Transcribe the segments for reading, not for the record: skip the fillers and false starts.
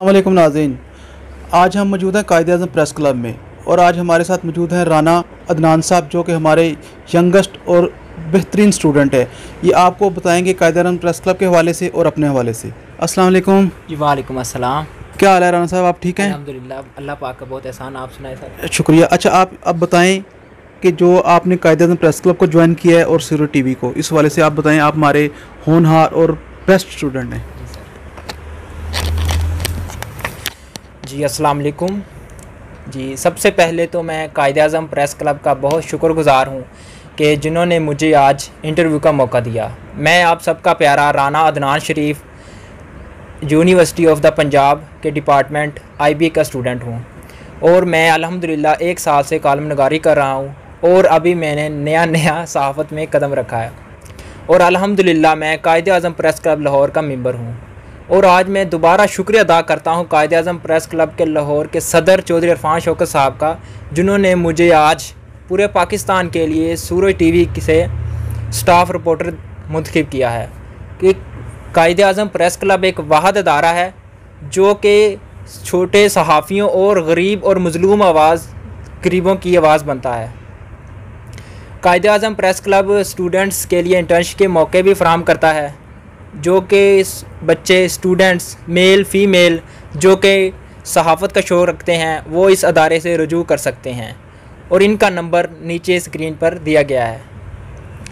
अस्सलामुअलैकुम नाज़रीन, आज हम मौजूद हैं कायद-ए-आज़म प्रेस क्लब में और आज हमारे साथ मौजूद हैं राना अदनान साहब, जो कि हमारे यंगेस्ट और बेहतरीन स्टूडेंट है। ये आपको बताएंगे कायद-ए-आज़म प्रेस क्लब के हवाले से और अपने हवाले से। अस्सलाम वालेकुम। जी वालेकुम अस्सलाम। क्या हाल है राना साहब, आप ठीक हैं? अल्हम्दुलिल्लाह, अल्लाह पाक का बहुत एहसान। आप सुनाए सर? शुक्रिया। अच्छा, आप अब बताएं कि जो आपने कायद-ए-आज़म प्रेस क्लब को ज्वाइन किया है और सीरो टीवी को, इस हवाले से आप बताएं। आप हमारे होनहार और बेस्ट स्टूडेंट हैं। जी अस्सलाम वालेकुम। जी सबसे पहले तो मैं कायद-ए-आज़म प्रेस क्लब का बहुत शुक्रगुज़ार हूँ कि जिन्होंने मुझे आज इंटरव्यू का मौका दिया। मैं आप सबका प्यारा राना अदनान शरीफ यूनिवर्सिटी ऑफ द पंजाब के डिपार्टमेंट IB का स्टूडेंट हूँ और मैं अल्हम्दुलिल्लाह 1 साल से कॉलम नगारी कर रहा हूँ और अभी मैंने नया सहाफ़त में कदम रखा है और अल्हम्दुलिल्लाह मैं कायद-ए-आज़म प्रेस क्लब लाहौर का मेंबर हूँ। और आज मैं दोबारा शुक्रिया अदा करता हूँ कायद-ए-आज़म प्रेस क्लब के लाहौर के सदर चौधरी इरफान शौकत साहब का, जिन्होंने मुझे आज पूरे पाकिस्तान के लिए सूरज टीवी से स्टाफ रिपोर्टर मुंतखब किया है। कि कायद-ए-आज़म प्रेस क्लब एक वाहिद अदारा है जो कि छोटे सहाफ़ियों और गरीब और मज़लूम गरीबों की आवाज़ बनता है। कायद-ए-आज़म प्रेस क्लब स्टूडेंट्स के लिए इंटर्नशिप के मौके भी फराहम करता है, जो कि बच्चे स्टूडेंट्स मेल फ़ीमेल जो कि सहाफ़त का शौक़ रखते हैं वो इस अदारे से रुजू कर सकते हैं और इनका नंबर नीचे स्क्रीन पर दिया गया है।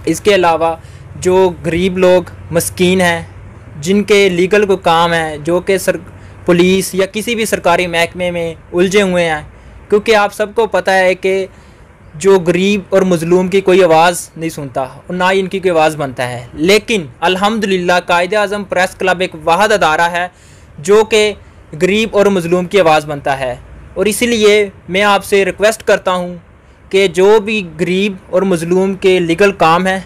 इसके अलावा जो गरीब लोग मस्कीन हैं, जिनके लीगल को काम है, जो कि पुलिस या किसी भी सरकारी महकमे में उलझे हुए हैं, क्योंकि आप सबको पता है कि जो गरीब और मज़लूम की कोई आवाज़ नहीं सुनता और ना ही इनकी कोई आवाज़ बनता है। लेकिन अल्हम्दुलिल्लाह कायद-ए-आज़म प्रेस क्लब एक वाहिद अदारा है जो कि गरीब और मज़लूम की आवाज़ बनता है। और इसीलिए मैं आपसे रिक्वेस्ट करता हूँ कि जो भी गरीब और मज़लूम के लीगल काम है,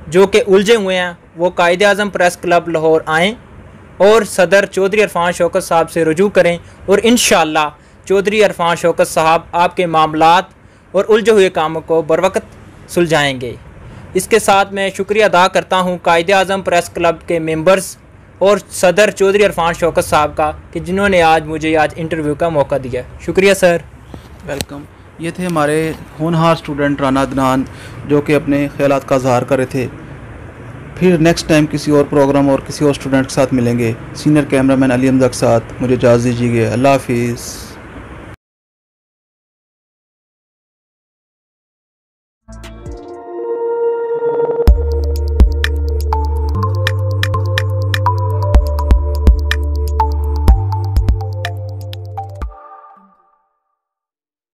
जो कि उलझे हुए हैं, वो कायद-ए-आज़म प्रेस क्लब लाहौर आएँ और सदर चौधरी इरफान शौकत साहब से रुजू करें और इंशाअल्लाह चौधरी इरफान शौकत साहब आपके मामलात और उलझे हुए कामों को बरवक़्त सुलझाएंगे। इसके साथ मैं शुक्रिया अदा करता हूँ कायद-ए-आज़म प्रेस क्लब के मेंबर्स और सदर चौधरी इरफान शौकत साहब का कि जिन्होंने मुझे आज इंटरव्यू का मौका दिया। शुक्रिया सर। वेलकम। ये थे हमारे होनहार स्टूडेंट राना अदनान, जो कि अपने ख्यालात का इज़हार कर रहे थे। फिर नेक्स्ट टाइम किसी और प्रोग्राम और किसी और स्टूडेंट के साथ मिलेंगे। सीनियर कैमरामैन अली हमजा के साथ मुझे इजाज़त दीजिए। अल्लाह हाफिज़।